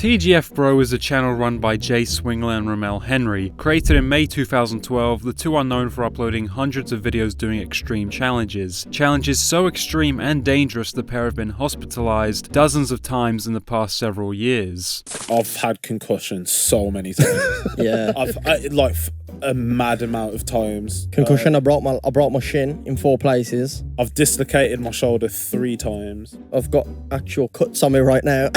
TGFbro is a channel run by Jay Swingler and Romell Henry. Created in May 2012, the two are known for uploading hundreds of videos doing extreme challenges. Challenges so extreme and dangerous the pair have been hospitalized dozens of times in the past several years. I've had concussions so many times. Yeah. Like a mad amount of times. Concussion, I broke my shin in 4 places. I've dislocated my shoulder 3 times. I've got actual cuts on me right now.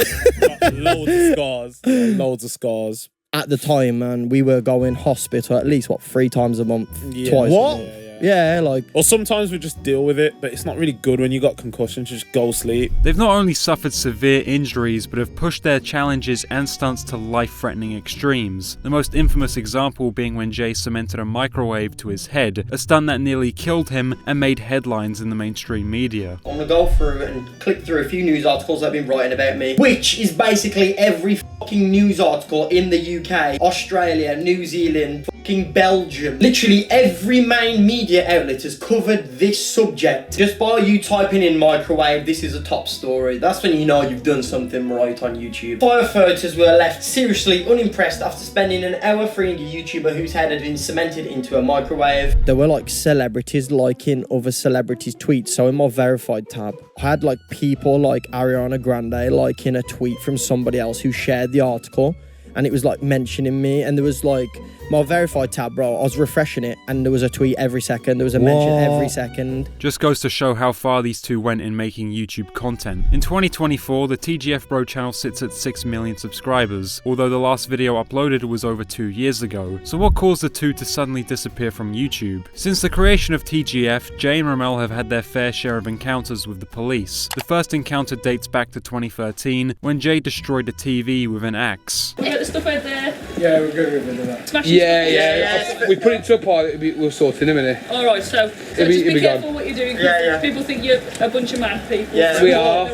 Loads of scars. Yeah, loads of scars. At the time, man, we were going hospital at least, 3 times a month? Yeah. Twice. What? Yeah, like... Or sometimes we just deal with it, but it's not really good when you got concussions, just go sleep. They've not only suffered severe injuries, but have pushed their challenges and stunts to life-threatening extremes. The most infamous example being when Jay cemented a microwave to his head, a stunt that nearly killed him and made headlines in the mainstream media. I'm gonna go through and click through a few news articles that have been writing about me, which is basically every fucking news article in the UK, Australia, New Zealand, fucking Belgium. Literally every main media outlet has covered this subject. Just by you typing in microwave, this is a top story. That's when you know you've done something right on YouTube. Firefighters were left seriously unimpressed after spending an hour freeing a YouTuber whose head had been cemented into a microwave. There were like celebrities liking other celebrities' tweets. So in my verified tab, I had like people like Ariana Grande liking a tweet from somebody else who shared the article, and it was like mentioning me, and there was like my verified tab, bro, I was refreshing it and there was a tweet every second, there was a mention every second. Just goes to show how far these two went in making YouTube content. In 2024, the TGFbro channel sits at 6 million subscribers, although the last video uploaded was over 2 years ago. So what caused the two to suddenly disappear from YouTube? Since the creation of TGF, Jay and Romell have had their fair share of encounters with the police. The first encounter dates back to 2013, when Jay destroyed a TV with an axe. You got the stuff out there? Yeah, we're good with that. Smashing Yeah. We put it to a pile, we'll sort it in a minute. Alright, so just be careful what you're doing. People think you're a bunch of mad people. Yeah, we are.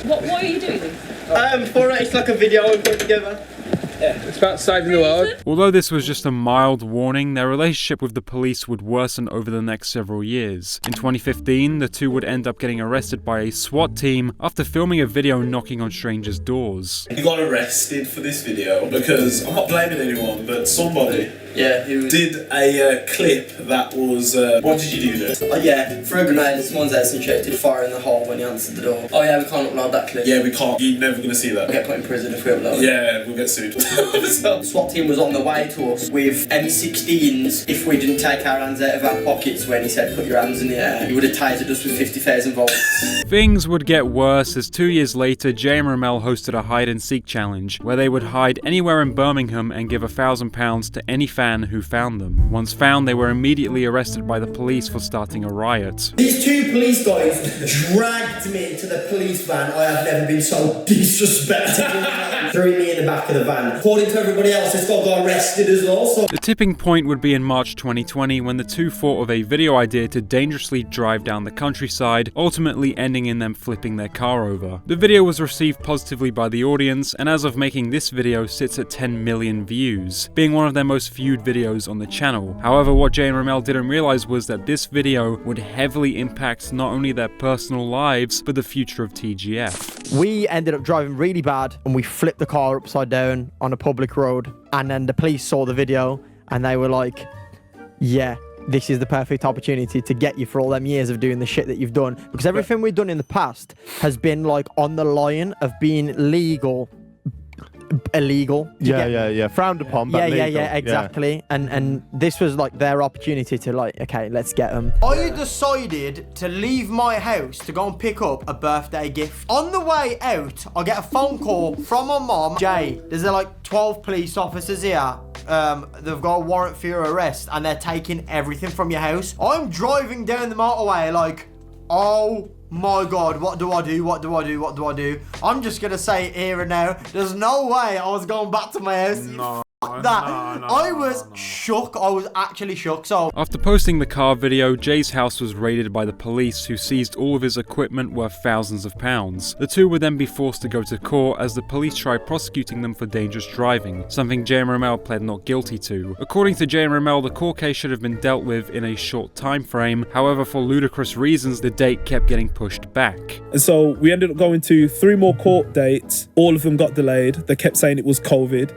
What are you doing? It's like a video we put together. Yeah, it's about saving the world. Although this was just a mild warning, their relationship with the police would worsen over the next several years. In 2015, the two would end up getting arrested by a SWAT team after filming a video knocking on strangers' doors. He got arrested for this video because, I'm not blaming anyone, but somebody did a clip that was... what did you do there? Threw a grenade, someone's out and did fire in the hole when he answered the door. Oh yeah, we can't upload that clip. Yeah, we can't. You're never going to see that. We'll get put in prison if we upload it. Yeah, we'll get sued. The SWAT team was on the way to us with M16s if we didn't take our hands out of our pockets when he said put your hands in the air. He would have tasered us with 50,000 volts. Things would get worse as 2 years later, Jay and Romell hosted a hide-and-seek challenge, where they would hide anywhere in Birmingham and give £1,000 to any fan who found them. Once found, they were immediately arrested by the police for starting a riot. These 2 police guys dragged me into the police van. I have never been so disrespected. Threw me in the back of the van. According to everybody else, this guy got arrested as well. So. The tipping point would be in March 2020 when the two thought of a video idea to dangerously drive down the countryside, ultimately ending in them flipping their car over. The video was received positively by the audience, and as of making this video sits at 10 million views, being one of their most viewed videos on the channel. However, what Jay and Romell didn't realize was that this video would heavily impact not only their personal lives, but the future of TGF. We ended up driving really bad and we flipped the car upside down on a public road, and then the police saw the video and they were like, yeah, this is the perfect opportunity to get you for all them years of doing the shit that you've done, because everything we've done in the past has been like on the line of being illegal. Frowned upon, but legal. Exactly. And this was like their opportunity to like, okay, let's get them. I decided to leave my house to go and pick up a birthday gift. On the way out, I get a phone call from my mom. Jay, there's like 12 police officers here. They've got a warrant for your arrest and they're taking everything from your house. I'm driving down the motorway like, oh my God, what do I do? What do I do? What do I do? I'm just gonna say it here and now. There's no way I was going back to my house. No. that. I was shook. I was actually shook. So after posting the car video, Jay's house was raided by the police, who seized all of his equipment worth thousands of pounds. The two would then be forced to go to court as the police tried prosecuting them for dangerous driving, something Jay and Romell pled not guilty to. According to Jay and Romell, the court case should have been dealt with in a short time frame. However, for ludicrous reasons, the date kept getting pushed back. And so we ended up going to 3 more court dates. All of them got delayed. They kept saying it was COVID.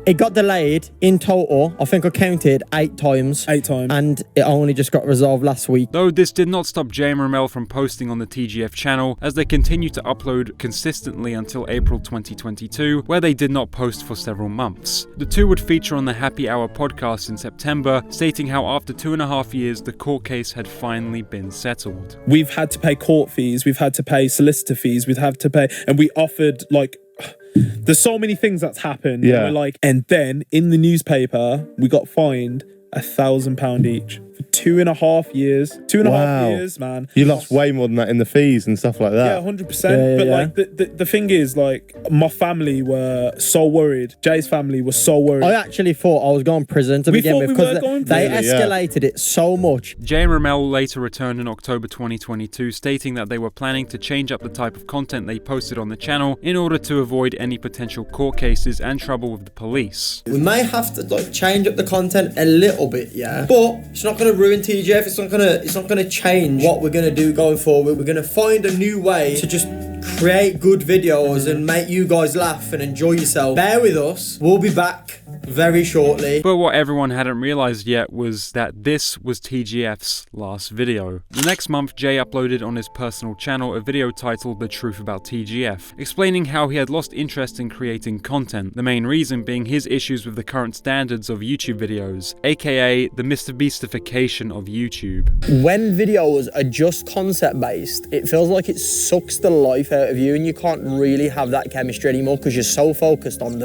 It got delayed in total. I think I counted 8 times. 8 times. And it only just got resolved last week. Though this did not stop Jay and Romell from posting on the TGF channel, as they continued to upload consistently until April 2022, where they did not post for several months. The two would feature on the Happy Hour podcast in September, stating how after 2.5 years, the court case had finally been settled. We've had to pay court fees, we've had to pay solicitor fees, we've had to pay, and we offered, like, there's so many things that's happened. Yeah. And we're like, and then in the newspaper, we got fined £1,000 each for 2.5 years. 2.5 years, man. You lost way more than that in the fees and stuff like that. Yeah, 100%. But like the thing is, like, my family were so worried. Jay's family was so worried. I actually thought I was going to prison to begin with because they escalated it so much. Jay and Romell later returned in October 2022, stating that they were planning to change up the type of content they posted on the channel in order to avoid any potential court cases and trouble with the police. We may have to change up the content a little bit, yeah, but it's not going to ruin TGF. It's not gonna change what we're gonna do going forward. We're gonna find a new way to just create good videos and make you guys laugh and enjoy yourself. Bear with us. We'll be back very shortly. But what everyone hadn't realized yet was that this was TGF's last video. The next month, Jay uploaded on his personal channel a video titled The Truth About TGF, explaining how he had lost interest in creating content, the main reason being his issues with the current standards of YouTube videos, aka the Mr. Beastification of YouTube. When videos are just concept based, it feels like it sucks the life out of you and you can't really have that chemistry anymore because you're so focused on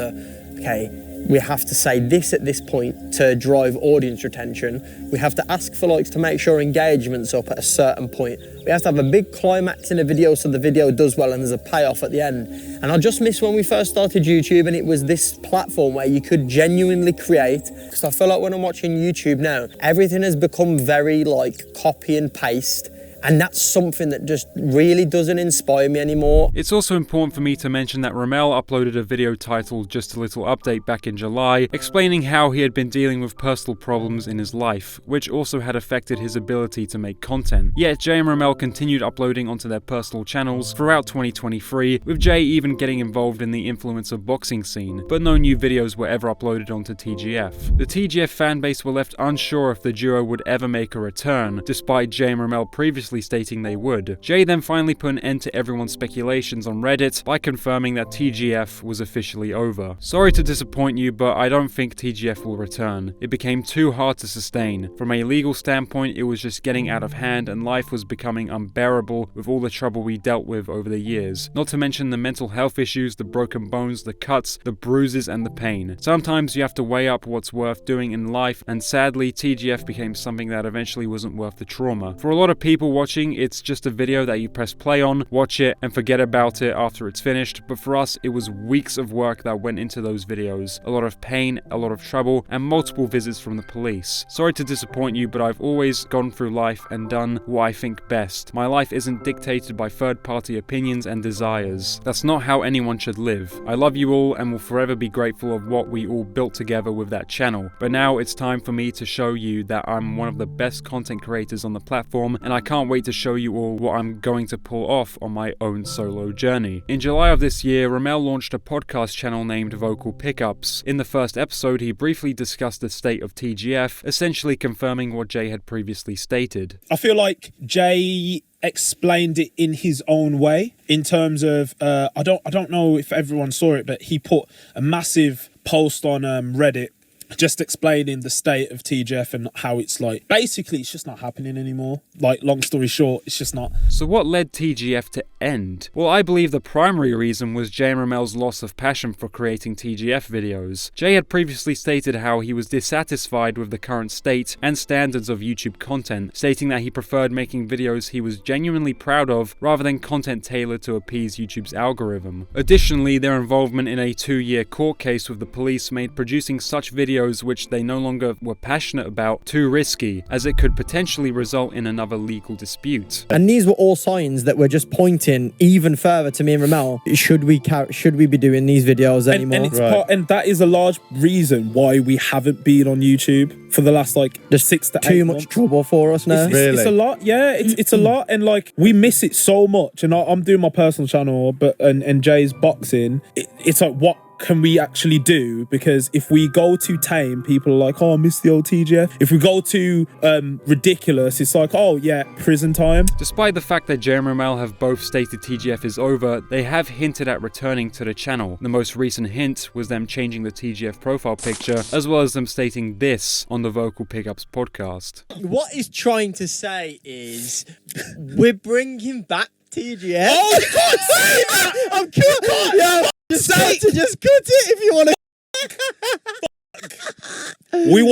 we have to say this at this point to drive audience retention. We have to ask for likes to make sure engagement's up at a certain point. We have to have a big climax in a video so the video does well and there's a payoff at the end. And I just miss when we first started YouTube and it was this platform where you could genuinely create. Because I feel like when I'm watching YouTube now, everything has become very like copy and paste. And that's something that just really doesn't inspire me anymore. It's also important for me to mention that Romell uploaded a video titled Just a Little Update back in July, explaining how he had been dealing with personal problems in his life, which also had affected his ability to make content. Yet Jay and Romell continued uploading onto their personal channels throughout 2023, with Jay even getting involved in the influencer boxing scene, but no new videos were ever uploaded onto TGF. The TGF fanbase were left unsure if the duo would ever make a return, despite Jay and Romell previously stating they would. Jay then finally put an end to everyone's speculations on Reddit by confirming that TGF was officially over. Sorry to disappoint you, but I don't think TGF will return. It became too hard to sustain. From a legal standpoint, it was just getting out of hand and life was becoming unbearable with all the trouble we dealt with over the years. Not to mention the mental health issues, the broken bones, the cuts, the bruises and the pain. Sometimes you have to weigh up what's worth doing in life, and sadly TGF became something that eventually wasn't worth the trauma. For a lot of people watching, it's just a video that you press play on, watch it, and forget about it after it's finished, but for us, it was weeks of work that went into those videos. A lot of pain, a lot of trouble, and multiple visits from the police. Sorry to disappoint you, but I've always gone through life and done what I think best. My life isn't dictated by third-party opinions and desires. That's not how anyone should live. I love you all and will forever be grateful of what we all built together with that channel, but now it's time for me to show you that I'm one of the best content creators on the platform, and I can't wait to show you all what I'm going to pull off on my own solo journey. In July of this year, Romell launched a podcast channel named Vocal Pickups. In the first episode, he briefly discussed the state of TGF, essentially confirming what Jay had previously stated. I feel like Jay explained it in his own way in terms of I don't know if everyone saw it, but he put a massive post on Reddit just explaining the state of TGF and how it's like, basically it's just not happening anymore. Like, long story short, it's just not. So what led TGF to end? Well, I believe the primary reason was Jay and Romell's loss of passion for creating TGF videos. Jay had previously stated how he was dissatisfied with the current state and standards of YouTube content, stating that he preferred making videos he was genuinely proud of rather than content tailored to appease YouTube's algorithm. Additionally, their involvement in a 2-year court case with the police made producing such videos which they no longer were passionate about too risky, as it could potentially result in another legal dispute. And these were all signs that were just pointing even further to me and Romell. Should we be doing these videos anymore? And it's and that is a large reason why we haven't been on YouTube for the last like 6 to 8 months. Too much trouble for us now. It's a lot, yeah. It's a lot, and like we miss it so much. And I'm doing my personal channel, but and Jay's boxing. It's like, what can we actually do? Because if we go too tame, people are like, oh, I miss the old TGF. If we go too ridiculous, it's like, oh yeah, prison time. Despite the fact that Jay and Romell have both stated TGF is over, they have hinted at returning to the channel. The most recent hint was them changing the TGF profile picture, as well as them stating this on the Vocal Pickups podcast. What he's trying to say is, we're bringing back TGF. Oh, you can't say that! I'm cut. Yeah, just cut it if you want to. We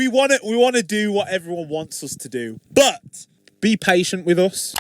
want to do what everyone wants us to do, but be patient with us.